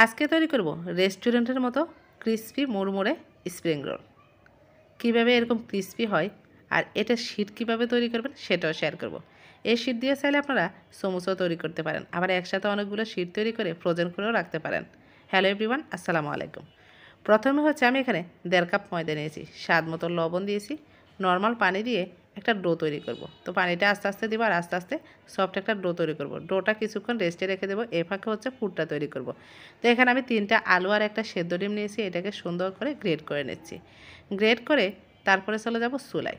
আজকে তৈরি করব রেস্টুরেন্টের মতো ক্রিস্পি মুড়মুড়ে স্প্রিং রোল। কীভাবে এরকম ক্রিস্পি হয় আর এটা শীট কীভাবে তৈরি করবেন সেটাও শেয়ার করব। এই শীট দিয়ে চাইলে আপনারা সমোসাও তৈরি করতে পারেন, আবার একসাথে অনেকগুলো শীট তৈরি করে ফ্রোজেন করেও রাখতে পারেন। হ্যালো এভরিওয়ান, আসসালামু আলাইকুম। প্রথমে আমি এখানে 1.5 কাপ ময়দা নিয়েছি, স্বাদ মতো লবণ দিয়েছি, নর্মাল পানি দিয়ে একটা ডো তৈরি করব। তো পানিটা আস্তে আস্তে দিব আর আস্তে আস্তে সফট একটা ডো তৈরি করব। ডোটা কিছুক্ষণ রেস্টে রেখে দেবো, এ ফাঁকে পুরটা তৈরি করব। তো এখানে আমি 3টা আলু আর একটা সেদ্ধ ডিম নিয়েছি, এটাকে সুন্দর করে গ্রেট করে নিচ্ছি। গ্রেট করে তারপরে চলে যাব চুলায়।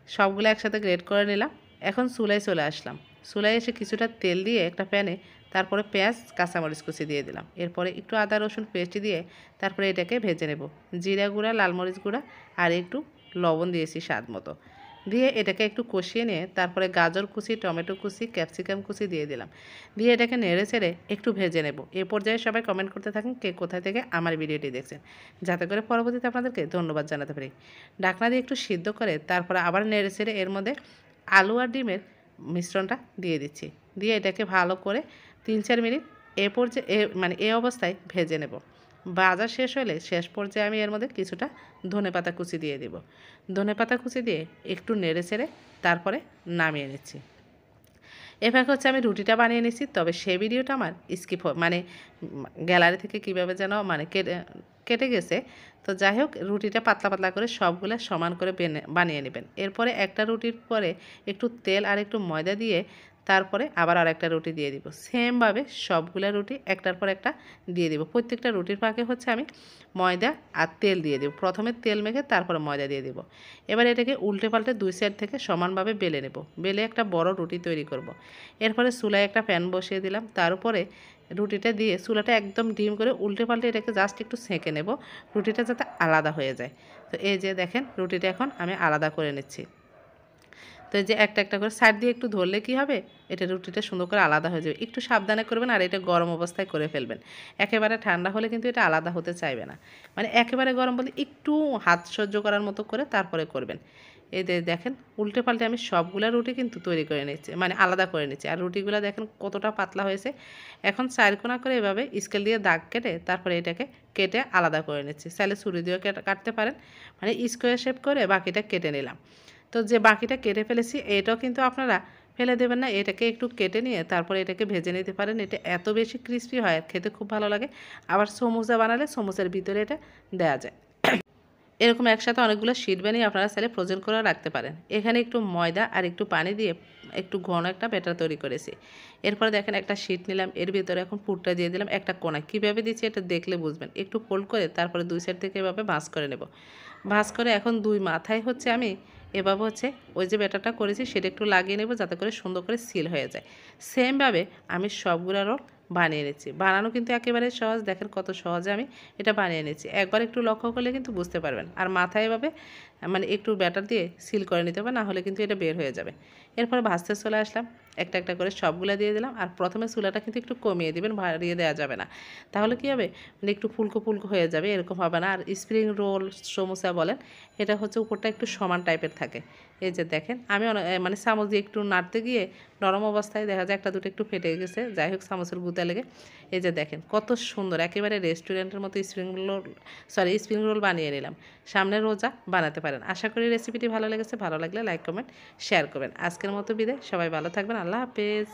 সবগুলো একসাথে গ্রেট করে নিলাম। এখন চুলায় চলে আসলাম। চুলায় এসে কিছুটা তেল দিয়ে একটা প্যানে তারপরে পেঁয়াজ কাঁচামরিচ কুচি দিয়ে দিলাম। এরপরে একটু আদা রসুন পেস্ট দিয়ে তারপরে এটাকে ভেজে নেব। জিরা গুঁড়া, লাল মরিচ গুঁড়া আর একটু লবণ দিয়েছি স্বাদ মতো, দিয়ে এটাকে একটু কষিয়ে নিয়ে তারপরে গাজর কুচি, টমেটো কুচি, ক্যাপসিকাম কুচি দিয়ে দিলাম। দিয়ে এটাকে নেড়ে ছেড়ে একটু ভেজে নেব। এ পর্যায়ে সবাই কমেন্ট করতে থাকেন কে কোথায় থেকে আমার ভিডিওটি দেখছেন, যাতে করে পরবর্তীতে আপনাদেরকে ধন্যবাদ জানাতে পারি। ঢাকনা দিয়ে একটু সিদ্ধ করে তারপরে আবার নেড়ে ছেড়ে এর মধ্যে আলু আর ডিমের মিশ্রণটা দিয়ে দিচ্ছি। দিয়ে এটাকে ভালো করে 3-4 মিনিট এই অবস্থায় ভেজে নেব। ভাজা শেষ হলে শেষ পর্যায়ে আমি এর মধ্যে কিছুটা ধনেপাতা কুচি দিয়ে দেব। ধনেপাতা কুচি দিয়ে একটু নেড়ে চেড়ে তারপরে নামিয়ে নিচ্ছি। এভাবে আমি রুটিটা বানিয়ে নিচ্ছি, তবে সে ভিডিওটা আমার স্কিপ গ্যালারি থেকে কীভাবে যেন কেটে গেছে। তো যাই হোক, রুটিটা পাতলা পাতলা করে সবগুলো সমান করে বানিয়ে নেবেন। এরপরে একটা রুটির পরে একটু তেল আর একটু ময়দা দিয়ে তারপরে আবার আরেকটা রুটি দিয়ে দিব। সেমভাবে সবগুলা রুটি একটার পর একটা দিয়ে দিব। প্রত্যেকটা রুটির পাকে আমি ময়দা আর তেল দিয়ে দেব। প্রথমে তেল মেখে তারপরে ময়দা দিয়ে দেব। এবার এটাকে উল্টে পাল্টে দুই সাইড থেকে সমানভাবে বেলে নেব। বেলে একটা বড় রুটি তৈরি করব। এরপরে চুলায় একটা প্যান বসিয়ে দিলাম, তার উপরে রুটিটা দিয়ে চুলাটা একদম ডিম করে উল্টে পাল্টে এটাকে জাস্ট একটু সেঁকে নেব, রুটিটা যাতে আলাদা হয়ে যায়। তো এই যে দেখেন, রুটিটা এখন আমি আলাদা করে নিচ্ছি। তো এই যে একটা একটা করে সাইড দিয়ে একটু ধরলে কি হবে, এটা রুটিটা সুন্দর করে আলাদা হয়ে যাবে। একটু সাবধানে করবেন আর এটা গরম অবস্থায় করে ফেলবেন। একেবারে ঠান্ডা হলে কিন্তু এটা আলাদা হতে চাইবে না। মানে একেবারে গরম বলে একটু হাত সহ্য করার মতো করে তারপরে করবেন। এই দেখেন, উল্টে পাল্টে আমি সবগুলা রুটি কিন্তু তৈরি করে নিচ্ছি, মানে আলাদা করে নিচ্ছি। আর রুটিগুলো দেখেন কতটা পাতলা হয়েছে। এখন চারকোনা করে এভাবে স্কেল দিয়ে দাগ কেটে তারপরে এটাকে কেটে আলাদা করে নিচ্ছি। চাইলে ছুরি দিয়েও কাটতে পারেন, মানে স্কোয়ার শেপ করে বাকিটা কেটে নিলাম। তো যে বাকিটা কেটে ফেলেছি এটাও কিন্তু আপনারা ফেলে দেবেন না, এটাকে একটু কেটে নিয়ে তারপরে এটাকে ভেজে নিতে পারেন। এটা এত বেশি ক্রিস্পি হয়, খেতে খুব ভালো লাগে। আবার সমোসা বানালে সমোসার ভিতরে এটা দেওয়া যায়। এরকম একসাথে অনেকগুলো শীট বানিয়ে আপনারা চাইলে ফ্রোজেন করে রাখতে পারেন। এখানে একটু ময়দা আর একটু পানি দিয়ে একটু ঘন একটা ব্যাটার তৈরি করেছি। এরপরে দেখেন একটা শীট নিলাম, এর ভিতরে এখন পুরটা দিয়ে দিলাম একটা কোণায়। কীভাবে দিচ্ছি এটা দেখলে বুঝবেন। একটু ফোল্ড করে তারপরে দুই সাইড থেকে এভাবে ভাঁজ করে নেব। ভাঁজ করে এখন দুই মাথায় আমি এভাবে ওই যে ব্যাটারটা করেছি সেটা একটু লাগিয়ে নেব, যাতে করে সুন্দর করে সিল হয়ে যায়। সেমভাবে আমি সবগুলো রোল বানিয়ে নিচ্ছি। বানানো কিন্তু একেবারে সহজ, দেখেন কত সহজে আমি এটা বানিয়ে নিচ্ছি। একবার একটু লক্ষ্য করলে কিন্তু বুঝতে পারবেন। আর মাথায় এভাবে একটু ব্যাটার দিয়ে সিল করে নিতে হবে, না হলে কিন্তু এটা বের হয়ে যাবে। এরপর ভাজতে চলে আসলাম, একটা একটা করে সবগুলো দিয়ে দিলাম। আর প্রথমে চুলাটা কিন্তু একটু কমিয়ে দিবেন, বাড়িয়ে দেওয়া যাবে না, তাহলে কী হবে, একটু ফুলকো ফুলকো হয়ে যাবে, এরকম হবে না। আর স্প্রিং রোল সমোসা বলেন, এটা উপরটা একটু সমান টাইপের থাকে। এই যে দেখেন, আমি চামচ দিয়ে একটু নাড়তে গিয়ে নরম অবস্থায় দেখা যায় একটা দুটো একটু ফেটে গেছে। যাই হোক, চামচের গুঁতা লেগে। এই যে দেখেন কত সুন্দর, একেবারে রেস্টুরেন্টের মতো স্প্রিং রোল বানিয়ে নিলাম। সামনে রোজা বানাতে পারেন। আশা করি রেসিপিটি ভালো লেগেছে। ভালো লাগলে লাইক, কমেন্ট, শেয়ার করবেন। আজকের মতো বিদায়, সবাই ভালো থাকবেন। আল্লাহ হাফেজ।